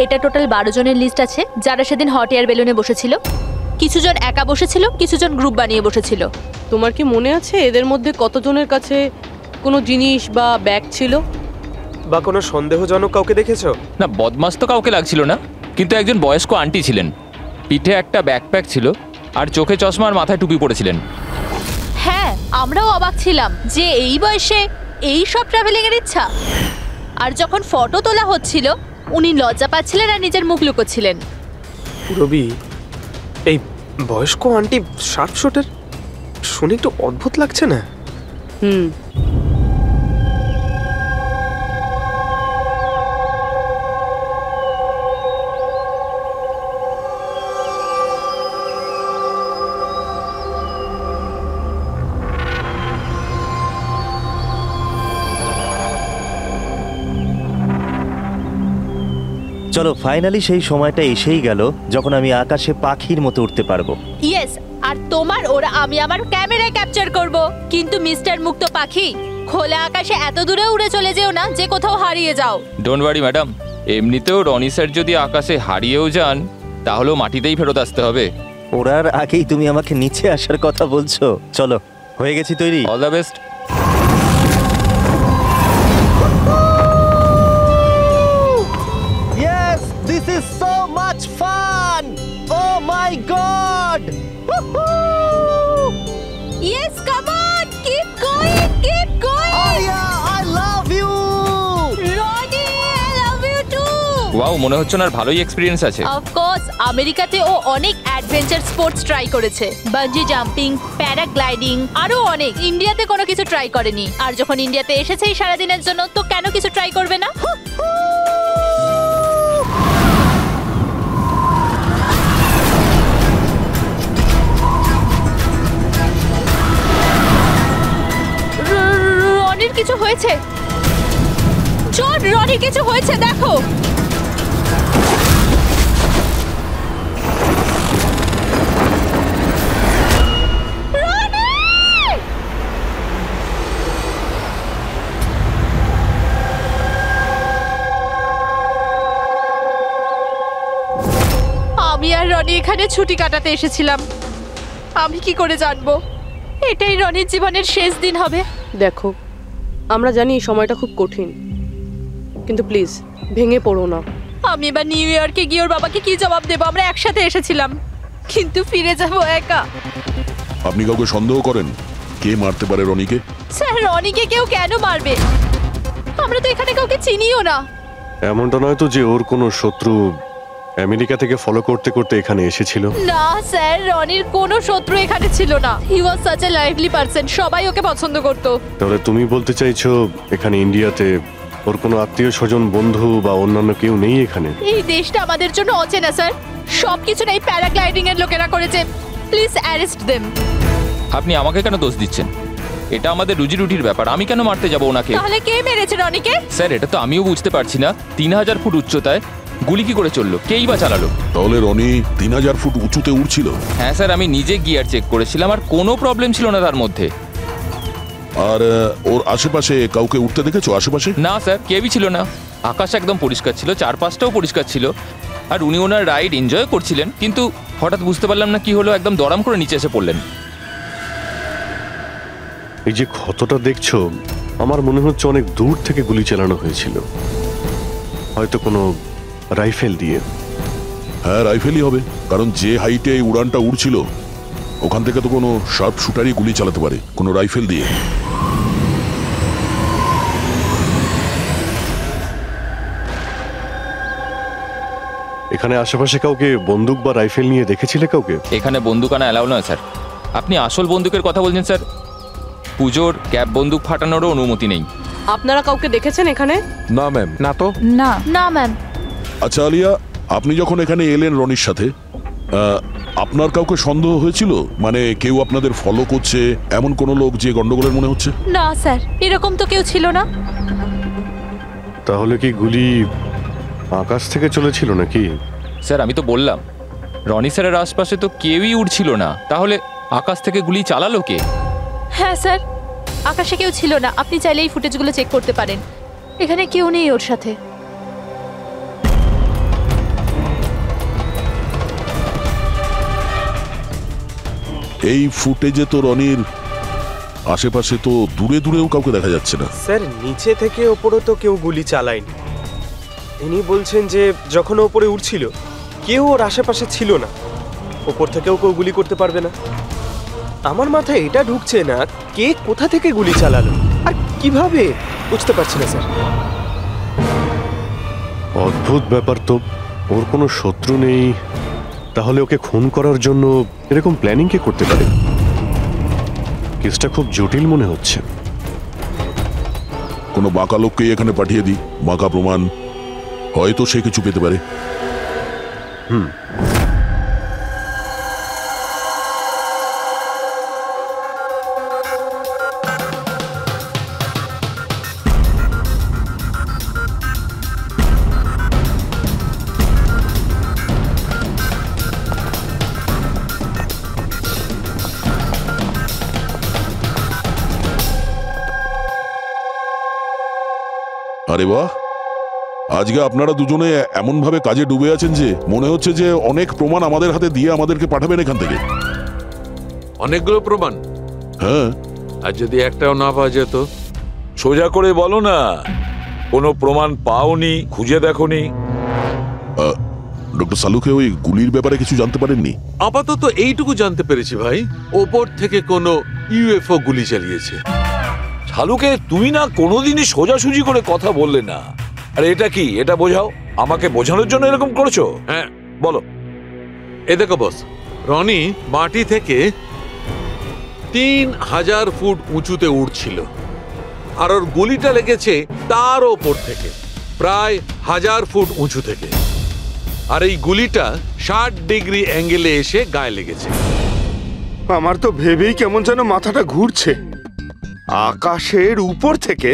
এটা টোটাল 12 জনের লিস্ট আছে যারা সেদিন হট এয়ার বেলুনে বসেছিল। কিছু জন একা বসেছিল, কিছু জন গ্রুপ বানিয়ে বসেছিল। তোমার কি মনে আছে এদের মধ্যে কতজনের কাছে কোনো জিনিস বা ব্যাগ ছিল, বা কোনো সন্দেহজনক কাউকে দেখেছো? না, বদমাস তো কাউকে লাগছিল না, কিন্তু একজন বয়স্ক আন্টি ছিলেন, পিঠে একটা ব্যাকপ্যাক ছিল আর চোখে চশমা আর মাথায় টুপি পরেছিলেন। হ্যাঁ, আমরাও অবাক ছিলাম যে এই বয়সে এই সব ট্রাভেলিং এর ইচ্ছা। আর যখন ফটো তোলা হচ্ছিল উনি লজ্জা পাচ্ছিলেন আর নিজের মুখ লুকোচ্ছিলেন। রবি, এই বয়স্ক আন্টি শার্ট শুটের শুনে একটু অদ্ভুত লাগছে না? চলো, ফাইনালি সেই সময়টা এসেই গেল যখন আমি আকাশে পাখির মতো উঠতে পারবো। ইয়েস, আর তোমার ওরা আমি আমার ক্যামেরায় ক্যাপচার করব। কিন্তু মিস্টার মুক্ত পাখি, খোলা আকাশে এত দূরে উড়ে চলে যেও না যে কোথাও হারিয়ে যাও। ডোন্ট ওয়ারি ম্যাডাম, এমনিতেও রনি স্যার যদি আকাশে হারিয়েও যান তাহলেও মাটিতেই ফেরত আসতে হবে। ওড়ার আগেই তুমি আমাকে নিচে আসার কথা বলছো। চলো, হয়ে গেছি তৈরি। All the best. Yes, this is so much fun! Oh my god! Yes, come on, keep going, keep going. Arya, I love you! Ronnie, I love you too. Wow, মনে হচ্ছে না ভালোই এক্সপেরিয়েন্স আছে। অফ কোর্স, আমেরিকাতে ও অনেক adventure sports try করেছে, bungee jumping, paragliding, আরো অনেক। ইন্ডিয়াতে কোনো কিছু ট্রাই করেনি, আর যখন ইন্ডিয়াতে এসেছে এই সারাদিনের জন্য, তো কেন কিছু ট্রাই করবে না? রনির কিছু হয়েছে, জন, রনির কিছু হয়েছে, দেখো। আমি আর রনি এখানে ছুটি কাটাতে এসেছিলাম। আমি কি করে জানবো এটাই রনির জীবনের শেষ দিন হবে? দেখো, আমরা জানি এই সময়টা খুব কঠিন, কিন্তু প্লিজ ভেঙে পড়ো না। আমি এবার নিউ ইয়র্কে গিয়ে ওর বাবাকে কি জবাব দেবো? আমরা একসাথে এসেছিলাম, কিন্তু ফিরে যাব একা। আপনি কাউকে সন্দেহ করেন? কে মারতে পারে রনিকে? স্যার, রনিকে কেউ কেন মারবে? আমরা তো এখানে কাউকে চিনিও না। এমনটা নয় তো যে ওর কোনো শত্রু আমেরিকা থেকে ফলো করতে করতে এখানে এসেছিল? না স্যার, রনির কোনো শত্রু এখানে ছিল না। He was such a lively person, সবাই ওকে পছন্দ করত। তাহলে তুমি বলতে চাইছো এখানে ইন্ডিয়াতে ওর কোনো আত্মীয় স্বজন, বন্ধু বা অন্যান্য কেউ নেই এখানে? এই দেশটা আমাদের জন্য অচেনা স্যার, সবকিছু এই প্যারাগ্লাইডিং এর লোকেরা করেছে। Please arrest them. আপনি আমাকে কেন দোষ দিচ্ছেন? এটা আমাদের রুজি রুটির ব্যাপার, আমি কেন মারতে যাব ওনাকে? তাহলে কে মেরেছে রনিকে? স্যার, এটা তো আমিও বুঝতে পারছি না। 3000 ফুট উচ্চতায় গুলি কি করে চললো? কেই বা চালালো? তাহলে রনি 3000 ফুট উঁচুতে উড়ছিল? হ্যাঁ স্যার, আমি নিজে গিয়ার চেক করেছিলাম আর কোনো প্রবলেম ছিল না তার মধ্যে। আর ওর আশেপাশে কাউকে উঠতে দেখেছো? আশেপাশে না স্যার, কেউই ছিল না। আকাশ একদম পরিষ্কার ছিল, চারপাশটাও পরিষ্কার ছিল, আর উনি ওনার রাইড এনজয় করছিলেন। কিন্তু হঠাৎ বুঝতে পারলাম না কি হলো, একদম দড়াম করে নিচে এসে পড়লেন। এই যে ক্ষতটা দেখছো, আমার মনে হচ্ছে অনেক দূর থেকে গুলি চালানো হয়েছিল, হয়তো কোনো রাইফেল দিয়ে। হ্যাঁ, রাইফেলই হবে, কারণ যে হাইটে এই উড়ানটা উড়ছিল ওখান থেকে তো কোনো শার্প শুটারই গুলি চালাতে পারে, কোনো রাইফেল দিয়ে। এখানে আশেপাশে কাউকে বন্দুক বা রাইফেল নিয়ে দেখেছিলে কাউকে? এখানে বন্দুক আনা অ্যালাউ নয় স্যার। আপনি আসল বন্দুকের কথা বলছেন স্যার? পুজোর ক্যাপ বন্দুক ফাটানোরও অনুমতি নেই। আপনারা কাউকে দেখেছেন এখানে? না ম্যাম। না তো। না না ম্যাম। আচ্ছা আলিয়া, আপনি যখন এখানে এলেন রনির সাথে, আপনার কাউকে সন্দেহ হয়েছিল? মানে কেউ আপনাদের ফলো করছে, এমন কোনো লোক যে গন্ডগোলের মনে হচ্ছে? না স্যার, এরকম তো কেউ ছিল না। তাহলে কি গুলি আকাশ থেকে চলেছিল নাকি? স্যার, আমি তো বললাম রনি স্যারের আশপাশে তো কেউই উড়ছিল না, তাহলে আকাশ থেকে গুলি চালালো কে? হ্যাঁ স্যার, আকাশে কেউ ছিল না। আপনি চাইলে এই ফুটেজগুলো চেক করতে পারেন, এখানে কেউ নেই ওর সাথে। এই ফুটেজে তো রনির আশেপাশে তো দূরে দূরেও কাউকে দেখা যাচ্ছে না। স্যার নিচে থেকে ওপরে তো কেউ গুলি চালায়নি। ইনি বলছেন যে যখন ও ওপরে উঠছিল কেউ ওর আশেপাশে ছিল না, ওপর থেকেও কেউ গুলি করতে পারবে না। আমার মাথায় এটা ঢুকছে না কে কোথা থেকে গুলি চালালো আর কিভাবে, বুঝতে পারছি না স্যার। অদ্ভুত ব্যাপার তো, ওর কোনো শত্রু নেই, তাহলে ওকে খুন করার জন্য এরকম প্ল্যানিং কে করতে পারে? কেসটা খুব জটিল মনে হচ্ছে। কোনো বাঁকা লোককে এখানে পাঠিয়ে দিই, বাঁকা প্রমাণ, হয়তো সে কিছু পেতে পারে। আরে বাহ, আজকে আপনারা দুজনে এমন ভাবে কাজে ডুবে আছেন যে মনে হচ্ছে যে অনেক প্রমাণ আমাদের হাতে দিয়ে আমাদেরকে পাঠাবেন এখান থেকে। অনেকগুলো প্রমাণ? হ্যাঁ। আর যদি একটাও না পাওয়া যেত? সোজা করে বলো না, কোনো প্রমাণ পাওনি, খুঁজে দেখোনি? ডক্টর সালুকে ওই গুলির ব্যাপারে কিছু জানতে পারেননি? আপাতত এইটুকু জানতে পেরেছি ভাই, ওপর থেকে কোনো ইউএফও গুলি চালিয়েছে। শালুকে তুমি না কোনোদিনই সোজাসুজি করে কথা বললে না। আরে এটা কি, এটা বোঝাও, আমাকে বোঝানোর জন্য এরকম করছো? হ্যাঁ বলো। এ দেখো বস, রনি মাটি থেকে 3000 ফুট উঁচুতে উঠছিল, আর ওর গুলিটা লেগেছে তার ওপর থেকে প্রায় 1000 ফুট উঁচু থেকে। আর এই গুলিটা 60 ডিগ্রি অ্যাঙ্গেলে এসে গায়ে লেগেছে। আমার তো ভেবেই কেমন যেন মাথাটা ঘুরছে। আকাশের উপর থেকে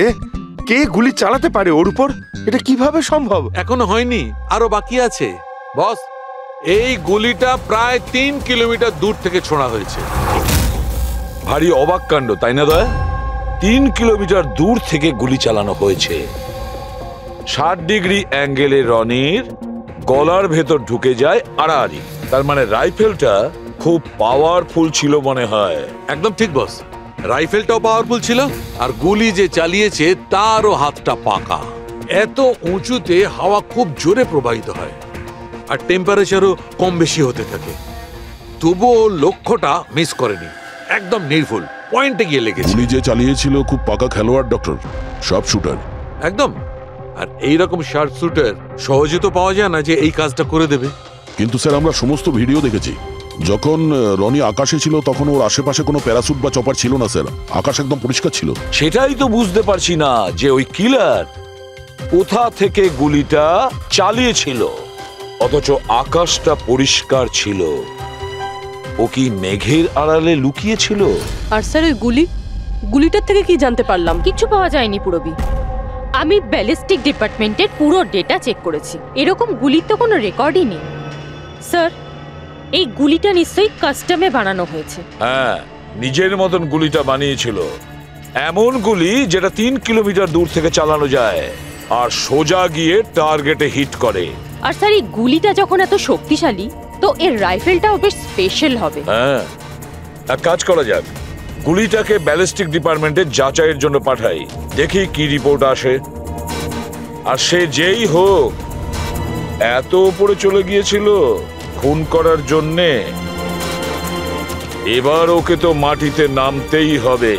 কে গুলি চালাতে পারে ওর উপর? এটা কিভাবে সম্ভব? এখনো হয়নি, আরো বাকি আছে বস। এই গুলিটা প্রায় 3 কিলোমিটার দূর থেকে ছোড়া হয়েছে। ভারী অবাক কাণ্ড, তাই না দয়া? 3 কিলোমিটার দূর থেকে গুলি চালানো হয়েছে। 60 ডিগ্রি অ্যাঙ্গেলে রনির গলার ভেতর ঢুকে যায় আড়াআড়ি। তার মানে রাইফেলটা খুব পাওয়ারফুল ছিল মনে হয়। একদম ঠিক বস, রাইফেলটাও পাওয়ারফুল ছিল, আর গুলি যে চালিয়েছে তারও হাতটা পাকা। এত উঁচুতে হাওয়া খুব জোরে প্রবাহিত হয়, আর টেম্পারেচারও কম বেশি হতে থাকে। তবুও লক্ষ্যটা মিস করেনি, একদম নির্ভুল পয়েন্টে গিয়ে লেগেছে। গুলি যে চালিয়েছিল খুব পাকা খেলোয়াড়, ডক্টর, সব শুটার। একদম। আর এইরকম শার্প শুটার সহজে তো পাওয়া যায় না যে এই কাজটা করে দেবে। কিন্তু স্যার আমরা সমস্ত ভিডিও দেখেছি, যখন রনি আকাশে ছিল তখন ওর আশেপাশে কোনো প্যারাসুট বা চপার ছিল না স্যার, আকাশ একদম পরিষ্কার ছিল। সেটাই তো বুঝতে পারছি না যে ওই কিলার কোথা থেকে গুলিটা চালিয়েছিল, অথচ আকাশটা পরিষ্কার ছিল। ও কি মেঘের আড়ালে লুকিয়েছিল? আর স্যার ওই গুলিটার থেকে কি জানতে পারলাম? কিছু পাওয়া যায়নি পুরবি। আমি ব্যালিস্টিক ডিপার্টমেন্টের পুরো ডেটা চেক করেছি, এরকম গুলির তো কোনো রেকর্ডই নেই। স্যার, এই গুলিটা নিশ্চয়ই কাস্টমে বানানো হয়েছে। হ্যাঁ, নিজের মতন গুলিটা বানিয়েছিল। এমন গুলি যেটা 3 কিলোমিটার দূর থেকে চালানো যায় আর সোজা গিয়ে টার্গেটে হিট করে। আর স্যার এই গুলিটা যখন এত শক্তিশালী, তো এর রাইফেলটাও বেশ স্পেশাল হবে। হ্যাঁ, এক কাজ করা যাক, গুলিটাকে ব্যালিস্টিক ডিপার্টমেন্টে যাচাইয়ের জন্য পাঠাই, দেখি কি রিপোর্ট আসে। আর সে যেই হোক, এত উপরে চলে গিয়েছিল খুন করার জন্যে, এবার ওকে তো মাটিতে নামতেই হবে।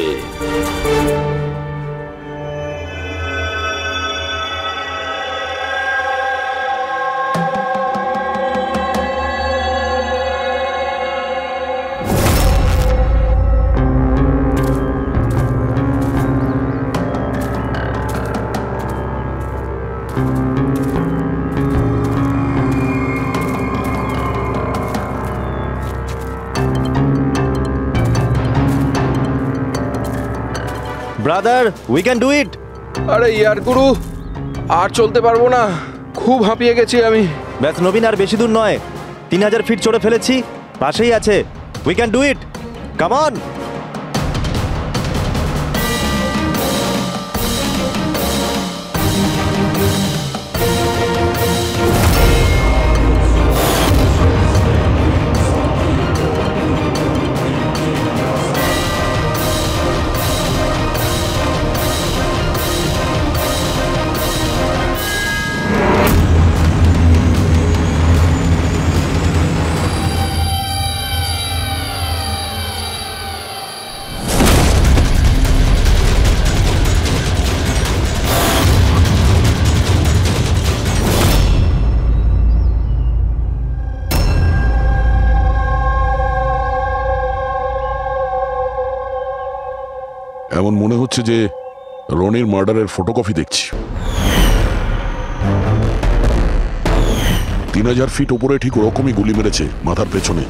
ব্রাদার, উই ক্যান ডু ইট। আরে ইয়ার গুরু, আর চলতে পারবো না, খুব হাঁপিয়ে গেছি আমি। ব্যাস নবীন, আর বেশি দূর নয়, 3000 ফিট চড়ে ফেলেছি, পাশেই আছে। We can do it, come on. এমন মনে হচ্ছে যে রনির মার্ডারের ফটোকপি দেখছি। 3000 ফিট ওপরে ঠিক ওরকমই গুলি মেরেছে মাথার পেছনে।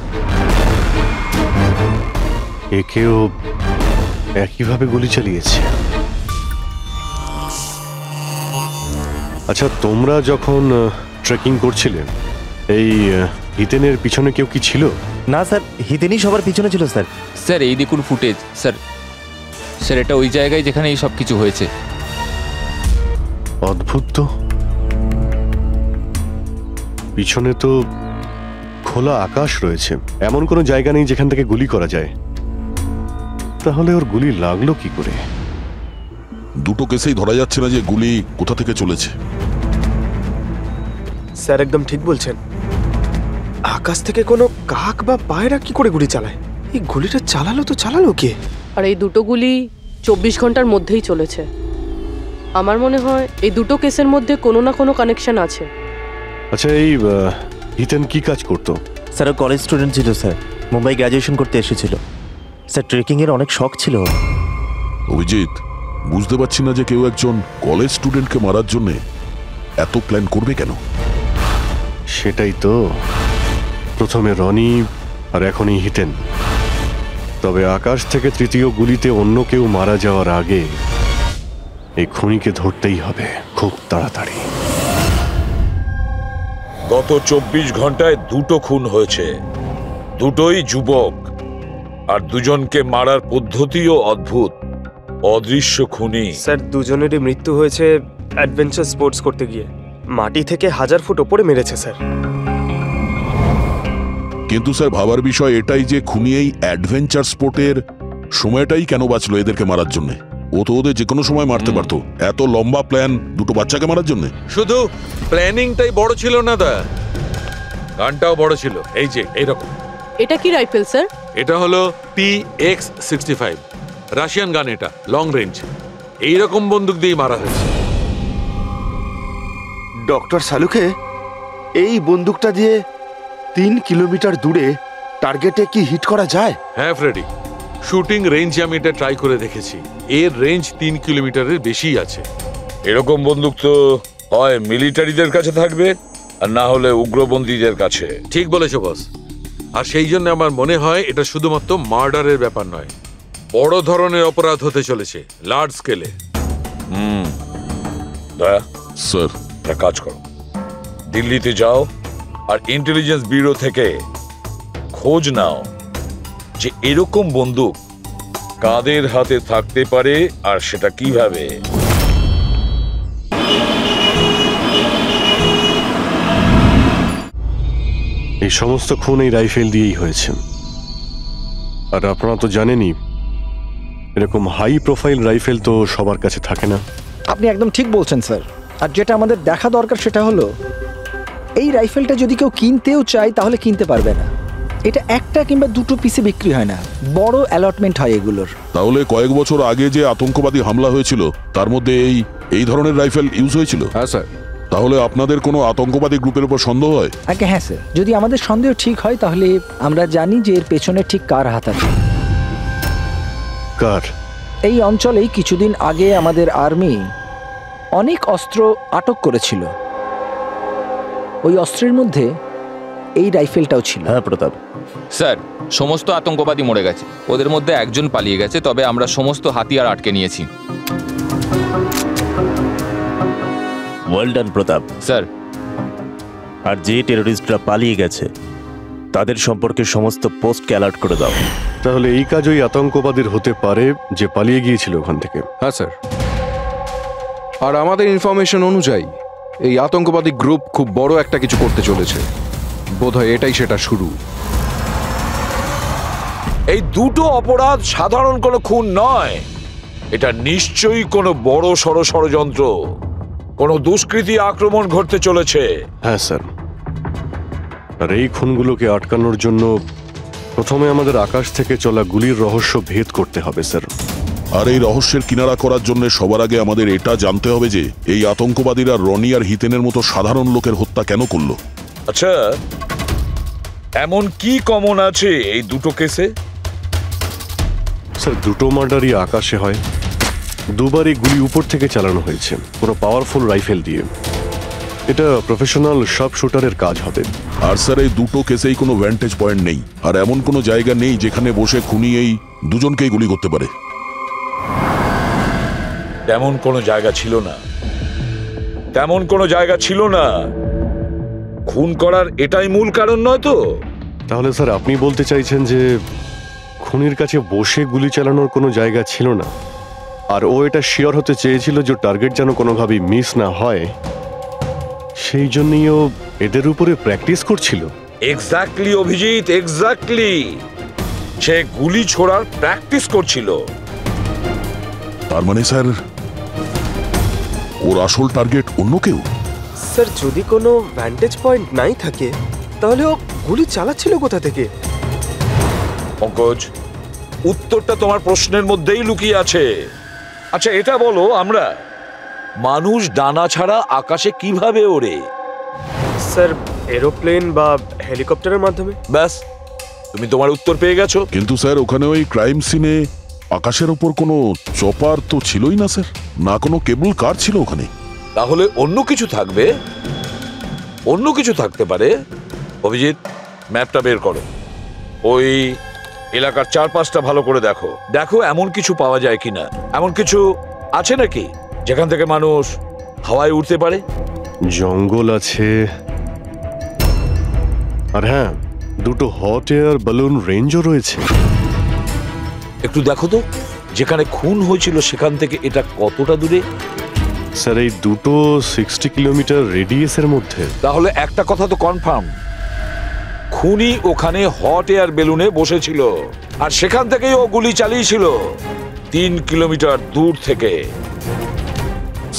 একেও একইভাবে গুলি চালিয়েছে। আচ্ছা, তোমরা যখন ট্রেকিং করছিলে এই হিতেনের পিছনে কেউ কি ছিল? না স্যার, হিতেনই সবার পিছনে ছিল স্যার। স্যার এই দেখুন ফুটেজ। স্যার স্যার এটা ওই জায়গায় যেখানে এই সব কিছু হয়েছে। অদ্ভুত তো, পিছনে তো খোলা আকাশ রয়েছে, এমন কোনো জায়গা নেই যেখান থেকে গুলি করা যায়। তাহলে ওর গুলি লাগলো কি করে? দুটো কেসেই ধরা যাচ্ছে না যে গুলি কোথা থেকে চলেছে। স্যার একদম ঠিক বলছেন। আকাশ থেকে কোনো কাক বা পায়রা কি করে গুলি চালায়? এই গুলিটা চালালো কে? আর এই দুটো গুলি 24 ঘন্টার মধ্যেই চলেছে। আমার মনে হয় এই দুটো কেসের মধ্যে কোনো না কোনো কানেকশন আছে। আচ্ছা, এই হিতেন কি কাজ করতো? স্যার কলেজ স্টুডেন্ট ছিল স্যার, মুম্বাই গ্র্যাজুয়েশন করতে এসেছিল স্যার। ট্রেকিং এর অনেক শখ ছিল। অভিজিৎ, বুঝতে পারছি না যে কেউ একজন কলেজ স্টুডেন্টকে মারার জন্য এত প্ল্যান করবে কেন? সেটাই তো, প্রথমে রনি আর এখনই হিতেন। তবে আকাশ থেকে তৃতীয় গুলিতে অন্য কেউ মারা যাওয়ার আগে এই খুনিকে ধরতেই হবে খুব তাড়াতাড়ি। গত 24 ঘন্টায় দুটো খুন হয়েছে, দুটোই যুবক, আর দুজনকে মারার পদ্ধতিও অদ্ভুত। অদৃশ্য খুনি। স্যার দুজনেরই মৃত্যু হয়েছে অ্যাডভেঞ্চার স্পোর্টস করতে গিয়ে। মাটি থেকে 1000 ফুট ওপরে মেরেছে স্যার। কিন্তু স্যার ভাবার বিষয় এটাই যে খুনি এই অ্যাডভেঞ্চার স্পোর্টের সময়টাই কেন বাঁচলো এদেরকে মারার জন্য? ও তো ওদের যে কোনো সময় মারতে পারতো। এত লম্বা প্ল্যান দুটো বাচ্চাকে মারার জন্য? শুধু প্ল্যানিংটাই বড় ছিল না দা, গানটাও বড় ছিল। এই যে এইরকম। এটা কি রাইফেল স্যার? এটা হলো PX-65 রাশিয়ান গান। এটা লং রেঞ্জ। এইরকম বন্দুক দিয়ে মারা হয়েছে। ডক্টর সালুকে, এই বন্দুকটা দিয়ে 3 কিলোমিটার দূরে টার্গেটে কি হিট করা যায়? হ্যাঁ ফ্রেডি, শুটিং রেঞ্জে আমি এটা ট্রাই করে দেখেছি। এর রেঞ্জ 3 কিলোমিটারের বেশি আছে। এরকম বন্দুক তো হয় মিলিটারিদের কাছে থাকবে, আর না হলে উগ্রপন্থীদের কাছে। ঠিক বলেছো বস। আর সেই জন্য আমার মনে হয় এটা শুধুমাত্র মার্ডারের ব্যাপার নয়, বড় ধরনের অপরাধ হতে চলেছে, লার্জ স্কেলে। দয়া স্যার, একটা কাজ করো, দিল্লিতে যাও আর ইন্টেলিজেন্স ব্যুরো থেকে খোঁজ নাও যে এরকম বন্দুক কাদের হাতে থাকতে পারে আর সেটা কিভাবে। এই সমস্ত খুন এই রাইফেল দিয়েই হয়েছে। আর আপনারা তো জানেনই, এরকম হাই প্রোফাইল রাইফেল তো সবার কাছে থাকে না। আপনি একদম ঠিক বলছেন স্যার। আর যেটা আমাদের দেখা দরকার সেটা হলো এই রাইফেলটা যদি কেউ কিনতেও চায় তাহলে কিনতে পারবে না। এটা একটা কিংবা দুটো পিসে বিক্রি হয় না, বড় অ্যালটমেন্ট হয় এগুলোর। তাহলে কয়েক বছর আগে যে আতঙ্কবাদী হামলা হয়েছিল তার মধ্যে এই ধরনের রাইফেল ইউজ হয়েছিল? হ্যাঁ স্যার। তাহলে আপনাদের কোনো আতঙ্কবাদী গ্রুপের উপর সন্দেহ হয়? আগে হ্যাঁ স্যার, যদি আমাদের সন্দেহ ঠিক হয় তাহলে আমরা জানি যে এর পেছনে ঠিক কার হাত আছে। কার? এই অঞ্চলেই কিছুদিন আগে আমাদের আর্মি অনেক অস্ত্র আটক করেছিল। ওই অস্ত্রের মধ্যে এই রাইফেলটাও ছিল। হ্যাঁ প্রতাপ স্যার, সমস্ত আতঙ্কবাদী মরে গেছে, ওদের মধ্যে একজন পালিয়ে গেছে, তবে আমরা সমস্ত হাতিয়ার আটকে নিয়েছি। ওয়েল ডান প্রতাপ স্যার। আর যে টেররিস্টরা পালিয়ে গেছে তাদের সম্পর্কে সমস্ত পোস্টকে অ্যালার্ট করে দাও। তাহলে এই কাজ ওই আতঙ্কবাদীর হতে পারে যে পালিয়ে গিয়েছিল ওখান থেকে। হ্যাঁ স্যার। আর আমাদের ইনফরমেশন অনুযায়ী এই আতঙ্কবাদী গ্রুপ খুব বড় একটা কিছু করতে চলেছে। বোধহয় এটাই সেটা শুরু। এই দুটো অপরাধ সাধারণ কোনো খুন নয়, এটা নিশ্চয়ই কোনো বড় সড় ষড়যন্ত্র, কোনো দুষ্কৃতী আক্রমণ ঘটতে চলেছে। হ্যাঁ স্যার। আর এই খুনগুলোকে আটকানোর জন্য প্রথমে আমাদের আকাশ থেকে চলা গুলির রহস্য ভেদ করতে হবে স্যার। আর এই রহস্যের কিনারা করার জন্য সবার আগে আমাদের এটা জানতে হবে যে এই আতঙ্কবাদীরা রনি আর হিতেনের মতো সাধারণ লোকের হত্যা কেন করলো। আচ্ছা, এমন কি কমন আছে এই দুটো কেসে? স্যার দুটো মার্ডারই আকাশে হয়, দুবারই গুলি উপর থেকে চালানো হয়েছে, কোনো পাওয়ারফুল রাইফেল দিয়ে। এটা প্রফেশনাল শার্প শুটারের কাজ হবে। আর স্যার এই দুটো কেসেই কোনো ভ্যান্টেজ পয়েন্ট নেই, আর এমন কোনো জায়গা নেই যেখানে বসে খুনি এই দুজনকেই গুলি করতে পারে। তেমন কোনো জায়গা ছিল না, তেমন কোনো জায়গা ছিল না। খুন করার এটাই মূল কারণ নয় তো? তাহলে স্যার আপনি বলতে চাইছেন যে খুনির কাছে বসে গুলি চালানোর কোনো জায়গা ছিল না, আর ও এটা শিওর হতে চেয়েছিল যে টার্গেট যেন কোনোভাবেই মিস না হয়, সেই জন্যই ও এদের উপরে প্র্যাকটিস করছিল। Exactly Abhijit, exactly. সে গুলি ছোড়ার প্র্যাকটিস করছিল। তার মানে স্যার ওর আসল টার্গেট অন্য কেউ? স্যার যদি কোনো ভ্যান্টেজ পয়েন্ট নাই থাকে তাহলে ও গুলি চালাচ্ছিল কোথা থেকে? পঙ্কজ, উত্তরটা তোমার প্রশ্নের মধ্যেই লুকিয়ে আছে। আচ্ছা এটা বলো, আমরা মানুষ ডানা ছাড়া আকাশে কিভাবে ওড়ে? স্যার এরোপ্লেন বা হেলিকপ্টারের মাধ্যমে। ব্যাস, তুমি তোমার উত্তর পেয়ে গেছো। কিন্তু স্যার ওখানে ওই ক্রাইম সিনে আকাশের ওপর কোনো চপার তো ছিলই না স্যার, না কোনো কেবল কার ছিল ওখানে। তাহলে অন্য কিছু থাকবে, অন্য কিছু থাকতে পারে। অভিজিৎ, ম্যাপটা বের করো, ওই এলাকার চারপাশটা ভালো করে দেখো, দেখো এমন কিছু পাওয়া যায় কিনা। এমন কিছু আছে নাকি যেখান থেকে মানুষ হাওয়ায় উঠতে পারে? জঙ্গল আছে, আর হ্যাঁ, দুটো হট এয়ার বালুন রেঞ্জও রয়েছে। একটু দেখো তো, যেখানে খুন হয়েছিল সেখান থেকে এটা কতটা দূরে? স্যার এই দুটো 60 কিলোমিটার রেডিয়াসের মধ্যে। তাহলে একটা কথা তো কনফার্ম, খুনি ওখানে হট এয়ার বেলুনে বসেছিল, আর সেখান থেকেই ও গুলি চালিয়েছিল 3 কিলোমিটার দূর থেকে।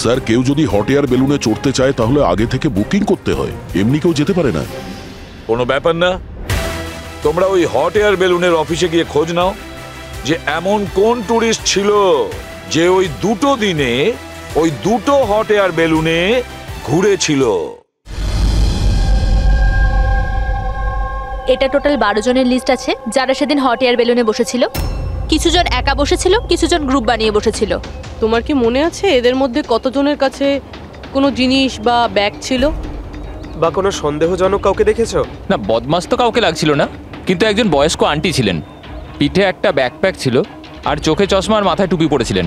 স্যার কেউ যদি হট এয়ার বেলুনে চড়তে চায় তাহলে আগে থেকে বুকিং করতে হয়, এমনি কেউ যেতে পারে না। কোনো ব্যাপার না, তোমরা ওই হট এয়ার বেলুনের অফিসে গিয়ে খোঁজ নাও যে এমন কোন টুরিস্ট ছিল যে ওই দুটো দিনে ওই দুটো হট এয়ার বেলুনে ঘুরেছিল। এটা টোটাল 12 জনের লিস্ট আছে যারা সেদিন হট এয়ার বেলুনে বসেছিল। কিছু জন একা বসেছিল, কিছু জন গ্রুপ বানিয়ে বসেছিল। তোমার কি মনে আছে এদের মধ্যে কতজনের কাছে কোনো জিনিস বা ব্যাগ ছিল? বা কোনো সন্দেহজনক কাউকে দেখেছো? না, বদমাস তো কাউকে লাগছিল না, কিন্তু একজন বয়স্ক আন্টি ছিলেন, পিঠে একটা ব্যাকপ্যাক ছিল আর চোখে চশমা আর মাথায় টুপি পরেছিলেন।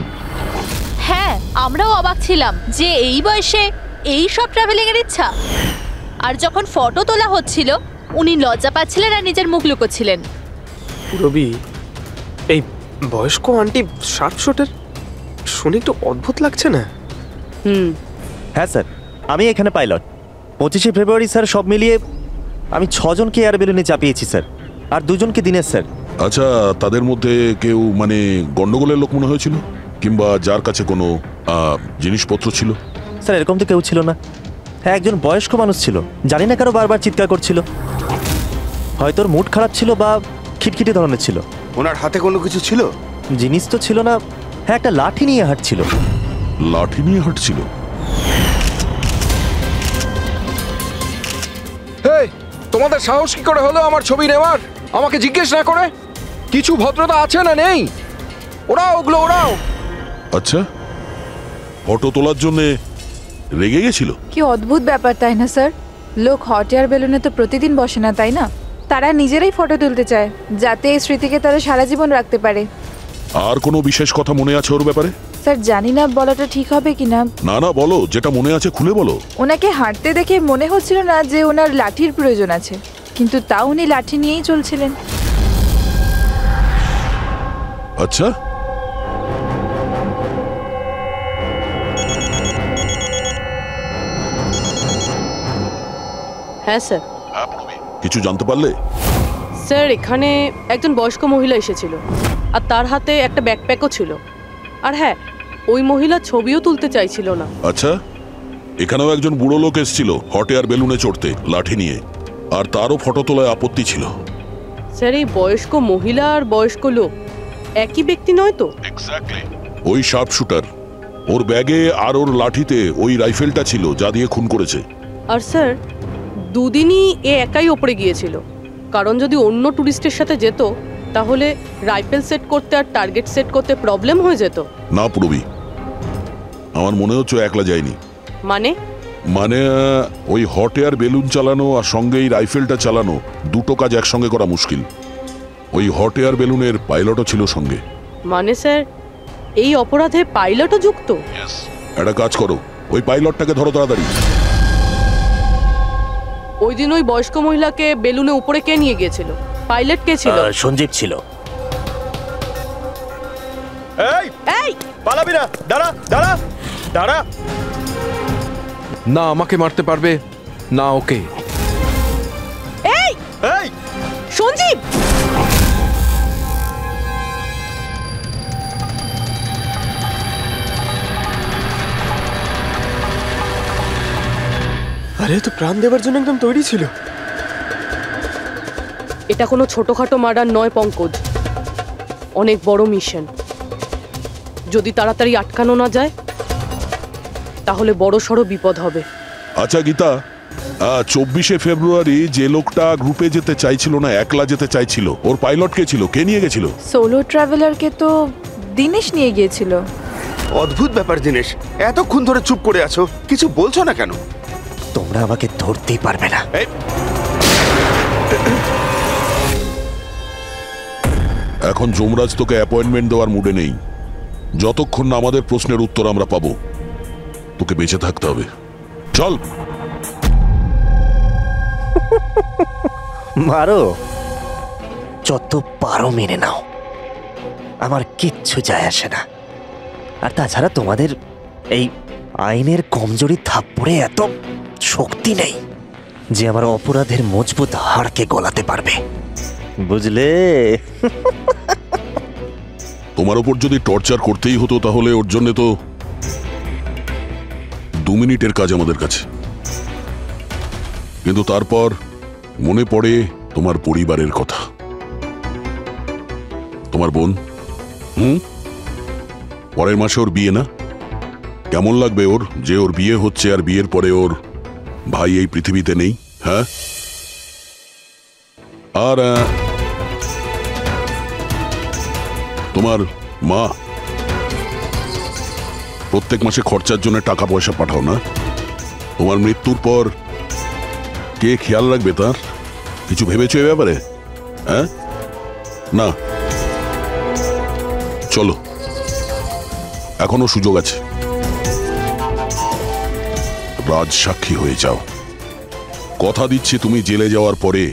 হ্যাঁ, আমরাও অবাক ছিলাম যে এই বয়সে এই সব ট্রাভেলিং এর ইচ্ছা। আর যখন ফটো তোলা হচ্ছিল উনি লজ্জা পাচ্ছিলেন আর নিজের মুখ লুকোচ্ছিলেন। রবি, এই বয়স্ক আন্টি শার্প শুটার শুনে একটু অদ্ভুত লাগছে না? হ্যাঁ স্যার, আমি এখানে পাইলট। 25শে ফেব্রুয়ারি স্যার সব মিলিয়ে আমি 6 জনকে এয়ার বেলুনে চাপিয়েছি স্যার, আর 2 জনকে দিনের স্যার। আচ্ছা, তাদের মধ্যে কেউ মানে গন্ডগোলের লোক মনে হয়েছিল, কিংবা যার কাছে কোনো জিনিসপত্র ছিল? স্যার এরকম তো কেউ ছিল না। হ্যাঁ, একজন বয়স্ক মানুষ ছিল, জানি না কারো বারবার চিৎকার করছিল, হয়তো ওর মুড খারাপ ছিল বা খিটখিটে ধরনের ছিল। ওনার হাতে কোনো কিছু ছিল? জিনিস তো ছিল না। হ্যাঁ, একটা লাঠি নিয়ে হাঁটছিল। লাঠি নিয়ে হাঁটছিল? হেই, তোমাদের সাহস কি করে হলো আমার ছবি নেওয়ার, আমাকে জিজ্ঞেস না করে? কিছু ভদ্রতা আছে না নেই? ওরাও ওগুলো ওরাও। আচ্ছা, ফটো তোলার জন্য রেগে গেছিল? কি অদ্ভুত ব্যাপার, তাই না স্যার? লোক হট এয়ার বেলুনে তো প্রতিদিন বসে না, তাই না? তারা নিজেরাই ফটো তুলতে চায় যাতে এই স্মৃতিকে তারা সারা জীবন রাখতে পারে। আর কোনো বিশেষ কথা মনে আছে ওর ব্যাপারে? স্যার জানি না বলাটা ঠিক হবে কিনা। না না, বলো, যেটা মনে আছে খুলে বলো। ওনাকে হাঁটতে দেখে মনে হচ্ছিল না যে ওনার লাঠির প্রয়োজন আছে, কিন্তু তাও উনি লাঠি নিয়েই চলছিলেন। আচ্ছা, হ্যাঁ স্যার। কিছু জানতে পারলে? স্যার এখানে একজন বয়স্ক মহিলা এসেছিল, আর তার হাতে একটা ব্যাকপ্যাকও ছিল। আর হ্যাঁ, ওই মহিলা ছবিও তুলতে চাইছিল না। আচ্ছা, এখানেও একজন বুড়ো লোক এসেছিল হট এয়ার বেলুনে চড়তে লাঠি নিয়ে, আর তারও ফটো তোলায় আপত্তি ছিল। স্যার এই বয়স্ক মহিলা আর বয়স্ক লোক একই ব্যক্তি নয় তো? ওই শার্প শুটার, ওর ব্যাগে আর ওর লাঠিতে ওই রাইফেলটা ছিল যা দিয়ে খুন করেছে। আর স্যার দুদিনই এ একাই ওপরে গিয়েছিল, কারণ যদি অন্য টুরিস্টের সাথে যেত তাহলে রাইফেল সেট করতে আর টার্গেট সেট করতে প্রবলেম হয়ে যেত। না পুরবি, আমার মনে হচ্ছে ও একলা যায়নি। মানে মানে ওই হট এয়ার বেলুন চালানো আর সঙ্গে এই রাইফেলটা চালানো দুটো কাজ একসঙ্গে করা মুশকিল। ওই হট এয়ার বেলুনের পাইলটও ছিল সঙ্গে। মানে স্যার এই অপরাধে পাইলটও যুক্ত? একটা কাজ করো, ওই পাইলটটাকে ধরো তাড়াতাড়ি। ওই দিন ওই বয়স্ক মহিলাকে বেলুনে উপরে কে নিয়ে গিয়েছিল? পাইলট কে ছিল? সঞ্জীব ছিল। এই এই পালাবি না, দাঁড়া দাঁড়া দাঁড়া। না আমাকে মারতে পারবে না ওকে। এই এই সঞ্জীব! আরে তো প্রাণ দেওয়ার জন্য একদম তৈরি ছিল। এটা কোনো ছোটখাটো মার্ডার নয় পঙ্কজ, অনেক বড় মিশন। যদি তাড়াতাড়ি আটকানো না যায় তাহলে বড় সড়ো বিপদ হবে। আচ্ছা গীতা, 24শে ফেব্রুয়ারি যে লোকটা গ্রুপে যেতে চাইছিল না, একলা যেতে চাইছিল, ওর পাইলট কে ছিল? কে নিয়ে গেছিল? সোলো ট্রাভেলারকে তো দিনেশ নিয়ে গিয়েছিল। অদ্ভুত ব্যাপার দিনেশ, এতক্ষণ ধরে চুপ করে আছো, কিছু বলছো না কেন? তোমরা আমাকে ধরতেই পারবে না। এখন যমরাজ তোকে অ্যাপয়েন্টমেন্ট দেওয়ার মুডে নেই। যতক্ষণ না আমাদের প্রশ্নের উত্তর আমরা পাবো, তোকে বেঁচে থাকতে হবে। চল। মারো, যত পারো মেনে নাও, আমার কিচ্ছু যায় আসে না। আর তাছাড়া তোমাদের এই আইনের কমজোরি থাপ্পড়ে এত শক্তি নেই যে আমার অপরাধের মজবুত হাড়কে গলাতে পারবে, বুঝলে? তোমার উপর যদি টর্চার করতেই হতো তাহলে ওর জন্য তো 2 মিনিটের কাজ আমাদের কাছে। কিন্তু তারপর মনে পড়ে তোমার পরিবারের কথা, তোমার বোন। পরের মাসে ওর বিয়ে না? কেমন লাগবে ওর যে ওর বিয়ে হচ্ছে আর বিয়ের পরে ওর ভাই এই পৃথিবীতে নেই? হ্যাঁ। আর তোমার মা প্রত্যেক মাসে খরচার জন্য টাকা পয়সা পাঠাও না? তোমার মৃত্যুর পর কে খেয়াল রাখবে তার? কিছু ভেবেছো এ ব্যাপারে? হ্যাঁ না, চলো, এখনো সুযোগ আছে। রাজ সাক্ষী হয়ে যাও। কথা দিচ্ছি তুমি জেলে যাওয়ার পরে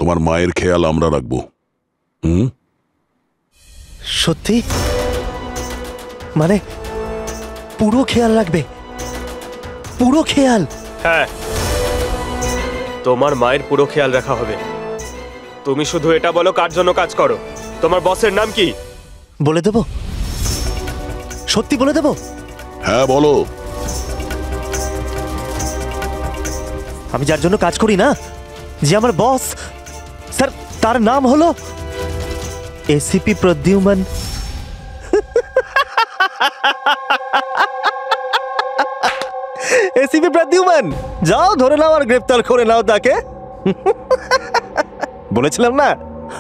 তোমার মায়ের খেয়াল আমরা রাখবো। সত্যি? মানে পুরো খেয়াল রাখবে? পুরো খেয়াল? হ্যাঁ, তোমার মায়ের পুরো খেয়াল রাখা হবে। তুমি শুধু এটা বলো কার জন্য কাজ করো। তোমার বসের নাম কি? বলে দেবো? সত্যি বলে দেবো? হ্যাঁ বলো। আমি যার জন্য কাজ করি না, যে আমার বস স্যার, তার নাম হলো এসিপি প্রদ্যুম্ন। এসিপি প্রদ্যুম্ন, যাও ধরে নাও আর গ্রেফতার করে নাও তাকে। বলেছিলাম না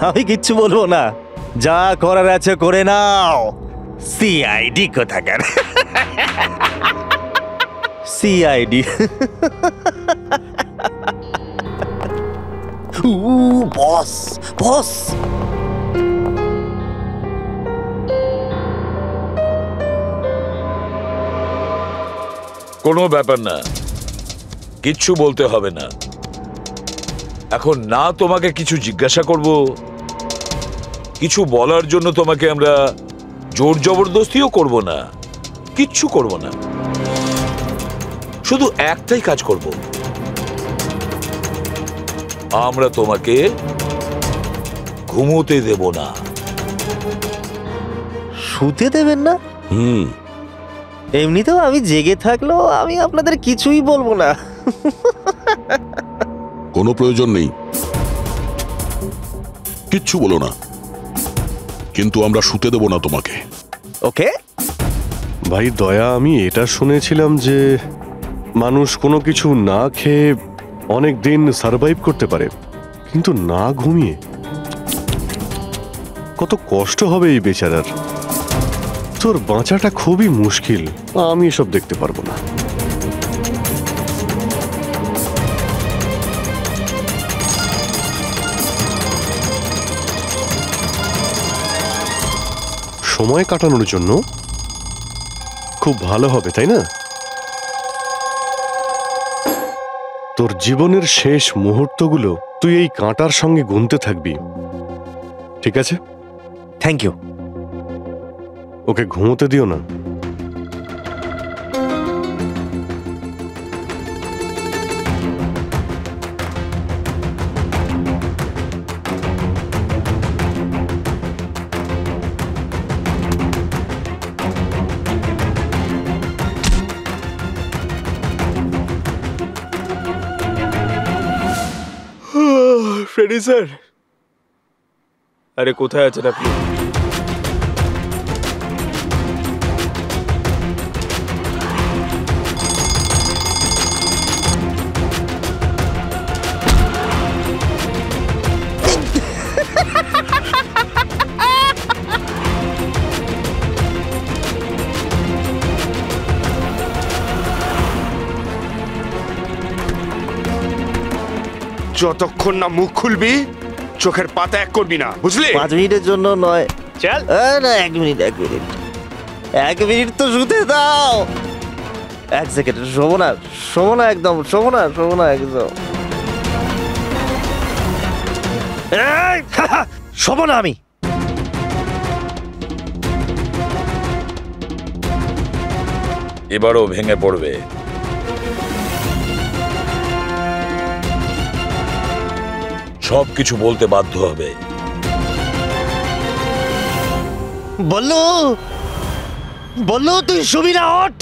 আমি কিচ্ছু বলবো না, যা করার আছে করে নাও। সিআইডি কোথাকার। সিআইডি। বস বস। কোনো ব্যাপার না, কিচ্ছু বলতে হবে না। এখন না তোমাকে কিছু জিজ্ঞাসা করব, কিছু বলার জন্য তোমাকে আমরা জোর জবরদস্তিও করব না, কিচ্ছু করব না। শুধু একটাই কাজ করব, আমরা তোমাকে ঘুমোতে দেব না। শুতে দেবেন না? এমনিতেও আমি জেগে থাকলেও আমি আপনাদের কিছুই বলবো না। কোনো প্রয়োজন নেই, কিচ্ছু বলো না, কিন্তু আমরা শুতে দেব না তোমাকে। ওকে ভাই দয়া, আমি এটা শুনেছিলাম যে মানুষ কোনো কিছু না খেয়ে অনেক দিন সার্ভাইভ করতে পারে, কিন্তু না ঘুমিয়ে কত কষ্ট হবে এই বেচারার। তোর বাঁচাটা খুবই মুশকিল, আমি এসব দেখতে পারবো না। সময় কাটানোর জন্য খুব ভালো হবে, তাই না? তোর জীবনের শেষ মুহূর্তগুলো তুই এই কাঁটার সঙ্গে গুনতে থাকবি, ঠিক আছে? Thank you. ওকে ঘুমোতে দিও না। ফ্রেডি স্যার, আরে কোথায় আছেন আপনি? যতক্ষণ না মুখ খুলবি চোখের পাতা এক করবি না, বুঝলি? 5 মিনিটের জন্য নয়। চল না, 1 মিনিট 1 মিনিট তো শুতে দাও। 1 সেকেন্ড, শোবো না একদম, শোবো না একদম। শোবো না আমি। এবারও ভেঙে পড়বে। সবকিছু বলতে বাধ্য হবে। বললো তুই শুবি না, ওঠ।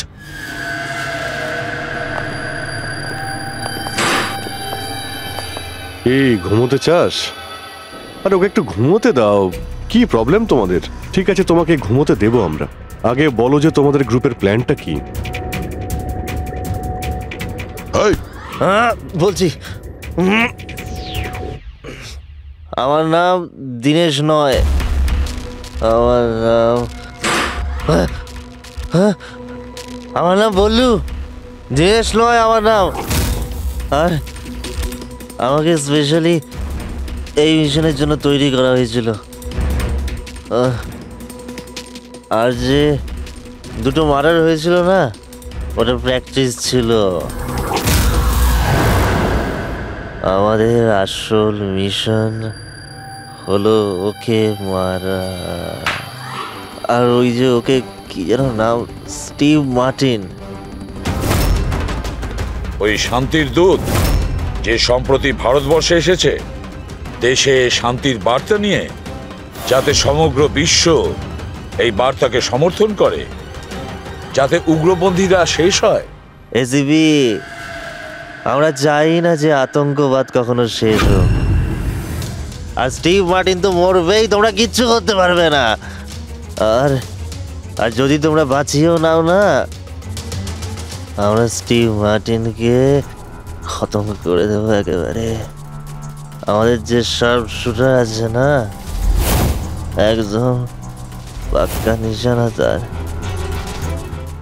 এই ঘুমোতে চাস? আরে ওকে একটু ঘুমোতে দাও। কি প্রবলেম তোমাদের? ঠিক আছে, তোমাকে ঘুমোতে দেবো আমরা। আগে বলো যে তোমাদের গ্রুপের প্ল্যানটা কি? বলছি, আমার নাম দীনেশ নয়, আমার নাম বল্লু। দীনেশ নয় আমার নাম। আর আমাকে স্পেশালি এই মিশনের জন্য তৈরি করা হয়েছিল। আর যে 2টো মার্ডার হয়েছিল না, ওটা প্র্যাকটিস ছিল। আমাদের আসল মিশন হলো ওকে মারা। আর ওই যে ওকে কি যেন নাম, স্টিভ মার্টিন। ওই শান্তির দূত যে সম্প্রতি ভারতবর্ষে এসেছে দেশে শান্তির বার্তা নিয়ে, যাতে সমগ্র বিশ্ব এই বার্তাকে সমর্থন করে, যাতে উগ্রপন্থীরা শেষ হয়। এসিবি, আমরা চাই না যে আতঙ্কবাদ কখনো শেষ হোক। আর স্টিভ মার্টিন তো মরবেই, তোমরা কিচ্ছু করতে পারবে না। আর যদি তোমরা বাঁচিয়েও নাও না, আমরা স্টিভ মার্টিনকে খতম করে দেবো একেবারে। আমাদের যে শার্প শুটার আছে না, একদম পাক্কা নিশানা তার।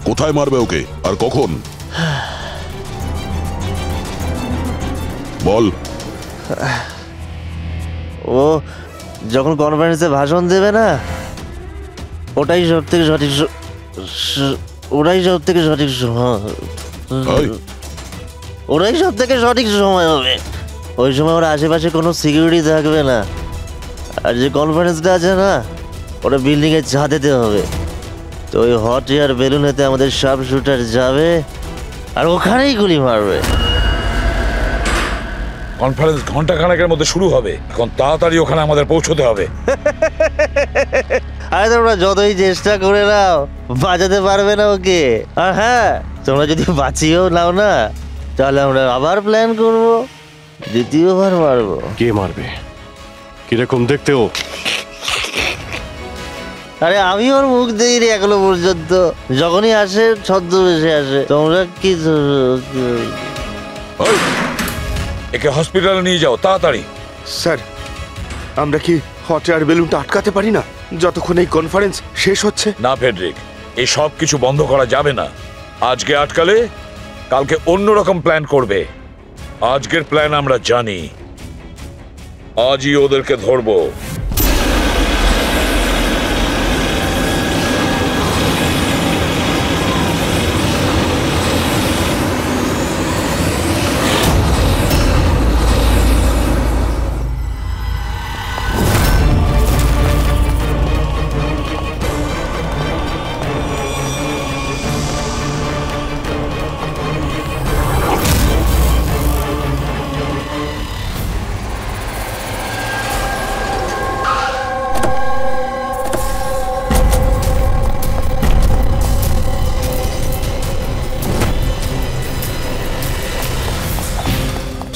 কোথায় মারবে ওকে আর কখন? বল। ও যখন কনফারেন্সে ভাষণ দেবে না, ওটাই সব থেকে সঠিক সময় হবে। ওই সময় ওর আশেপাশে কোনো সিকিউরিটি থাকবে না। আর যে কনফারেন্সটা আছে না, ওটা বিল্ডিং এর ছাদেতে হবে। তো ওই হট এয়ার বেলুনেতে আমাদের শার্প শুটার যাবে আর ওখানেই গুলি মারবে। কনফারেন্স ঘন্টাখানেকের মধ্যে শুরু হবে, এখন তাড়াতাড়ি ওখানে আমাদের পৌঁছতে হবে। আরে তোমরা যতই চেষ্টা করে নাও, বাঁচাতে পারবে না ওকে। আর হ্যাঁ, তোমরা যদি বাঁচিয়েও নাও না, তাহলে আমরা আবার প্ল্যান করব, দ্বিতীয়বার মারবো। কে মারবে? কিরকম দেখতে ও? আরে আমি ওর মুখ দেইনি এখনো পর্যন্ত। যখনই আসে ছদ্মবেশে আসে। তোমরা কি একে হসপিটালে নিয়ে যাও তাড়াতাড়ি। স্যার, আমরা কি হট এয়ার বেলুনটা আটকাতে পারি না যতক্ষণ এই কনফারেন্স শেষ হচ্ছে? না ফেডরিক, এসব কিছু বন্ধ করা যাবে না। আজকে আটকালে কালকে অন্যরকম প্ল্যান করবে। আজকের প্ল্যান আমরা জানি, আজই ওদেরকে ধরবো।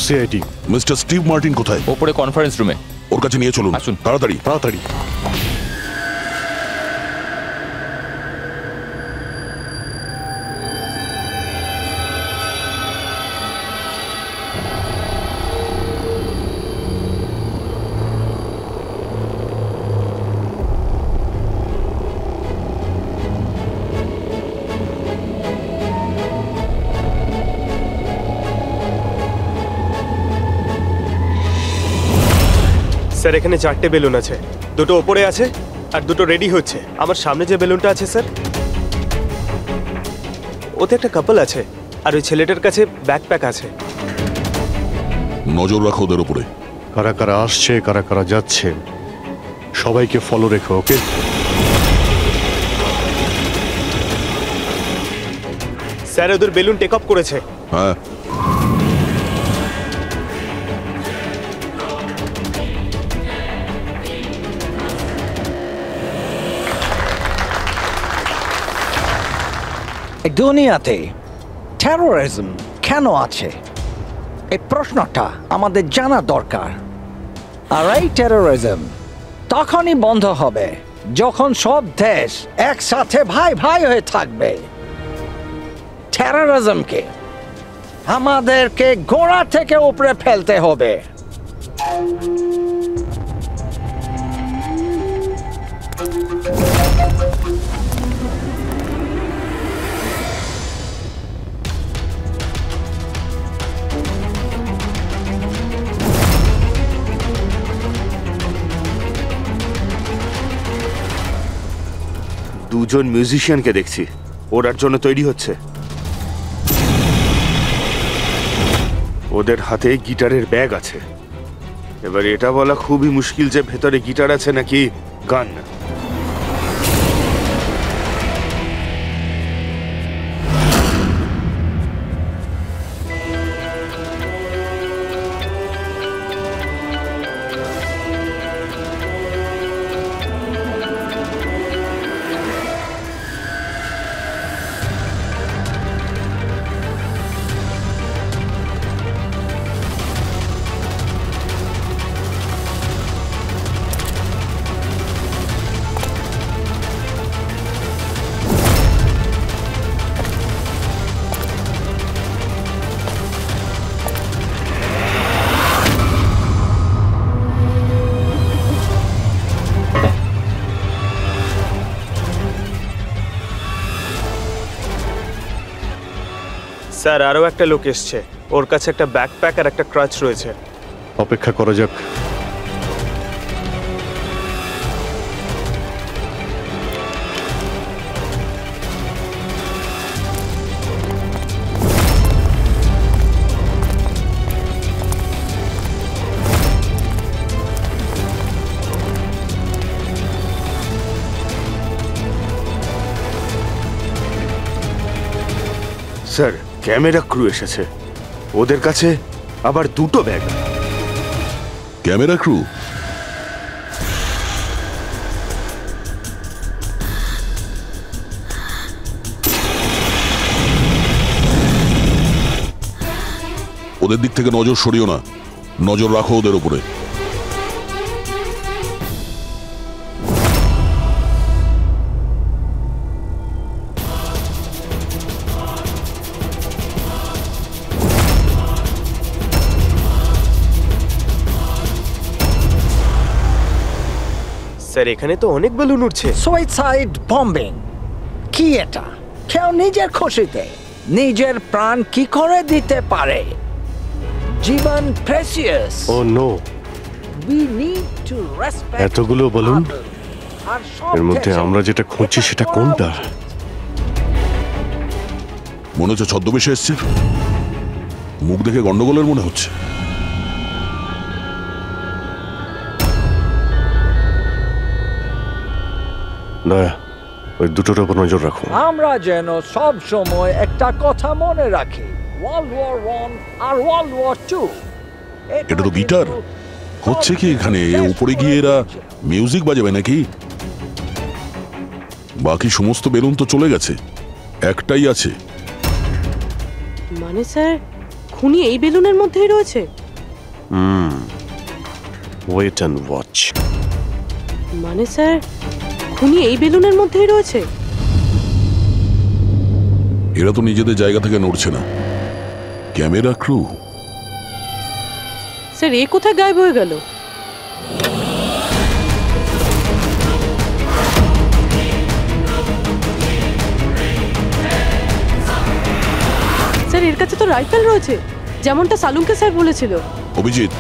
সিআইডি মিস্টার স্টিভ মার্টিন কোথায়? ওপরে কনফারেন্স রুমে। ওর কাছে নিয়ে চলুন। আসুন। তাড়াতাড়ি তাড়াতাড়ি। স্যার এখানে 4টে বেলুন আছে, দুটো ওপরে আছে আর দুটো রেডি হচ্ছে। আমার সামনে যে বেলুনটা আছে স্যার, ওতে একটা কাপল আছে আর ওই ছেলেটার কাছে ব্যাকপ্যাক আছে। নজর রাখো ওদের উপরে। কারা কারা আসছে, কারা কারা যাচ্ছে, সবাইকে ফলো রেখো, ওকে? স্যার ওদের বেলুন টেক অফ করেছে। হ্যাঁ, এই দুনিয়াতে টেরোরিজম কেন আছে, এই প্রশ্নটা আমাদের জানা দরকার। আর এই টেরোরিজম তখনই বন্ধ হবে যখন সব দেশ একসাথে ভাই ভাই হয়ে থাকবে। টেরোরিজমকে আমাদেরকে গোড়া থেকে উপরে ফেলতে হবে। দুজন মিউজিশিয়ানকে দেখছি, ওরার জন্য তৈরি হচ্ছে। ওদের হাতে গিটারের ব্যাগ আছে। এবার এটা বলা খুবই মুশকিল যে ভেতরে গিটার আছে নাকি গান। স্যার আরও একটা লোক এসছে, ওর কাছে একটা ব্যাকপ্যাক আর একটা ক্রাচ রয়েছে। অপেক্ষা করা যাক। স্যার ক্যামেরা ক্রু এসেছে, ওদের কাছে আবার দুটো ব্যাগ। Camera crew? ওদের দিক থেকে নজর সরিও না, নজর রাখো ওদের উপরে। স্যার এখানে তো অনেক বেলুন উঠছে। সুইসাইড বম্বিং কি এটা? কেউ নিজের খুশিতে নিজের প্রাণ কি করে দিতে পারে? জীবন precious. Oh no, We need to respect এতগুলো বলুন, others. আর সব এর মধ্যে শেষে আমরা যেটা খুঁজছি এটা সেটা করা কোনটা? উচিত। মনে হচ্ছে ছদ্মবেশে এসছে। মুখ দেখে গন্ডগোলের মনে হচ্ছে। দয়া, ওই দুটোর উপর নজর রাখো। আমরা যেন সব সময় একটা কথা মনে রাখি, ওয়ার্ল্ড ওয়ার 1 আর ওয়ার্ল্ড ওয়ার 2 এটা তো গিটার। হচ্ছে কি এখানে? উপরে গিয়ে এরা মিউজিক বাজাবে নাকি? বাকি সমস্ত বেলুন তো চলে গেছে, একটাই আছে। মানে স্যার, খুনি এই বেলুনের মধ্যেই রয়েছে? Wait and watch. মানে স্যার, খুনি এই বেলুনের মধ্যেই রয়েছে? এরা তো নিজেদের জায়গা থেকে নড়ছে না। Camera crew. স্যার, এ কোথায় গায়েব হয়ে গেল? স্যার, এর কাছে তো রাইফেল রয়েছে, যেমনটা সালুমকে স্যার বলেছিল। Abhijit,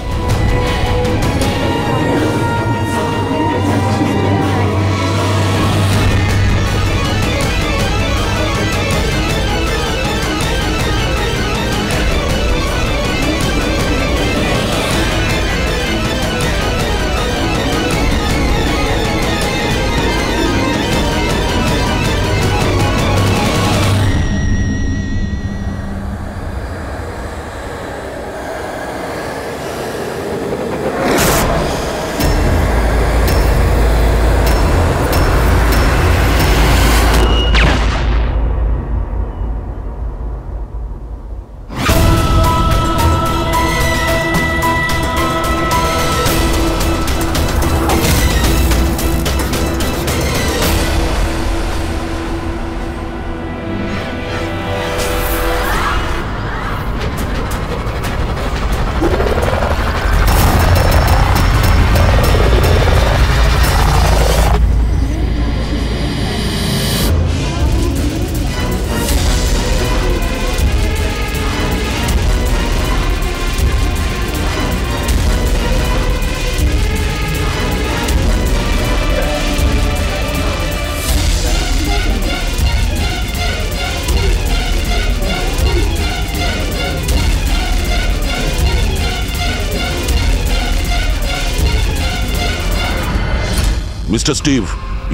mister Steve,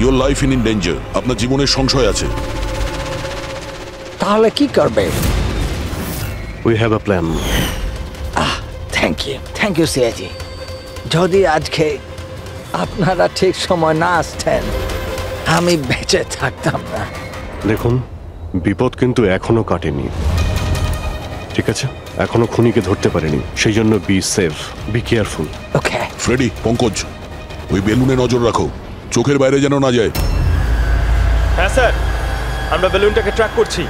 your life in danger. আপনার জীবনের সংশয় আছে। তাহলে কি করবে? We have a plan. Thank you সিয়াজি। যদি আজকে আপনারা ঠিক সময় না আসতেন, আমি বেঁচে থাকতাম না। দেখুন, বিপদ কিন্তু এখনো কাটেনি, ঠিক আছে? এখনো খুনিকে ধরতে পারেনি, সেই জন্য be safe, be careful. Okay Freddie, Pankaj, ওই বেলুনে নজর রাখো, চোখের বাইরে যেন না যায়। হ্যাঁ স্যার, আমরা বেলুনটাকে ট্র্যাক করছি।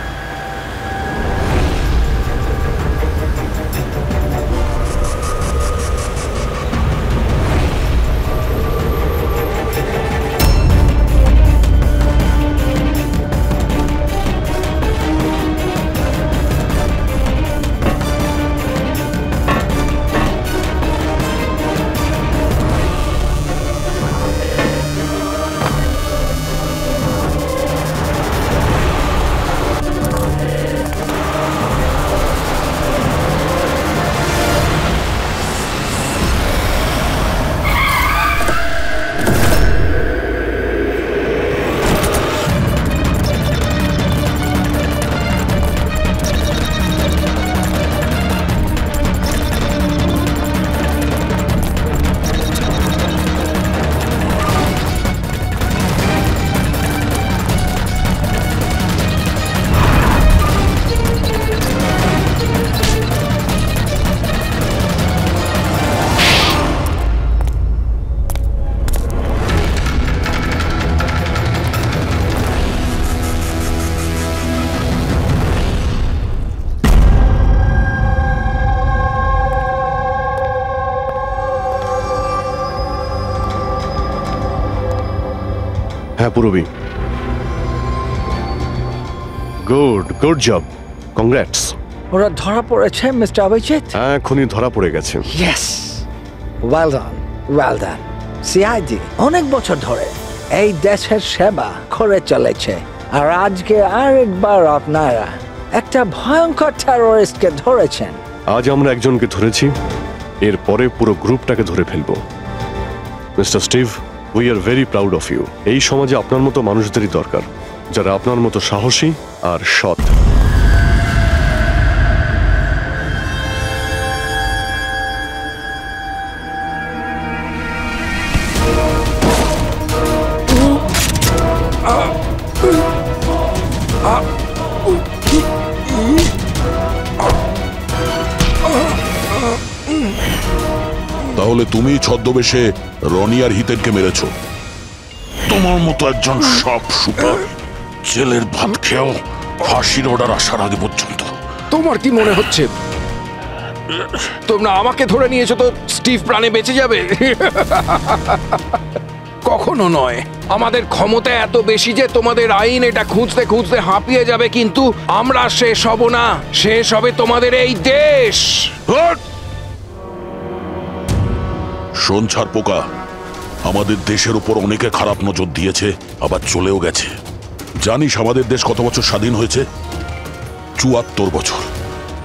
হ্যাঁ Purabi, good good job, congrats. ওরা ধরা পড়েছে মিস্টার অভিজিৎ? হ্যাঁ, এখনই ধরা পড়ে গেছে। Yes, well done, well done. CID অনেক বছর ধরে এই দেশের সেবা করে চলেছে, আর আজকে আরেকবার আপনারা একটা ভয়ঙ্কর টেররিস্টকে ধরেছেন। আজ আমরা একজনকে ধরেছি, এরপরে পুরো গ্রুপটাকে ধরে ফেলবো। Mister Steve, we are very proud of you. এই সমাজে আপনার মতো মানুষদেরই দরকার, যারা আপনার মতো সাহসী আর সৎ। তাহলে তুমি ছদ্মবেশে রনি আর হিতেনকে মেরেছো? তোমার মতো একজন সব সুপার জেলের ভাত খেয়েও ফাঁসির অর্ডার আসার আগে পর্যন্ত। তোমার কি মনে হচ্ছে তোমরা আমাকে ধরে নিয়েছো তো স্টিভ প্রাণে বেঁচে যাবে? কখনো নয়। আমাদের ক্ষমতা এত বেশি যে তোমাদের আইন এটা খুঁজতে খুঁজতে হাঁপিয়ে যাবে, কিন্তু আমরা শেষ হব না। শেষ হবে তোমাদের এই দেশ। শোন ছাড় পোকা, আমাদের দেশের উপর অনেকে খারাপ নজর দিয়েছে, আবার চলেও গেছে। জানিস আমাদের দেশ কত বছর স্বাধীন হয়েছে? ৭৪ বছর।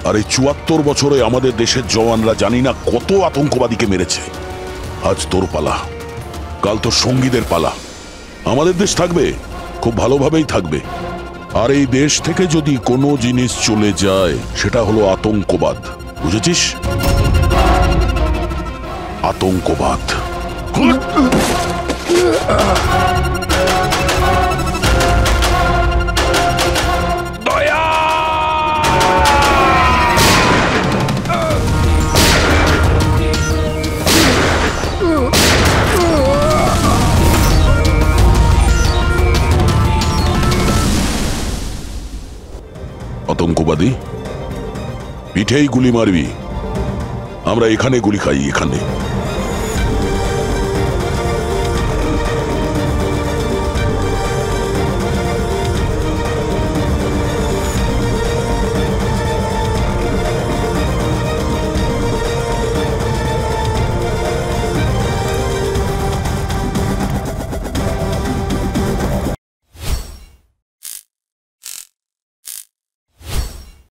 আর এই ৭৪ বছরে আমাদের দেশের জওয়ানরা জানি না কত আতঙ্কবাদীকে মেরেছে। আজ তোর পালা, কাল তোর সঙ্গীদের পালা। আমাদের দেশ থাকবে, খুব ভালোভাবেই থাকবে। আর এই দেশ থেকে যদি কোনো জিনিস চলে যায় সেটা হলো আতঙ্কবাদ, বুঝেছিস? আতঙ্কবাদ। আতঙ্কবাদী পিঠেই গুলি মারবি, আমরা এখানে গুলি খাই, এখানে।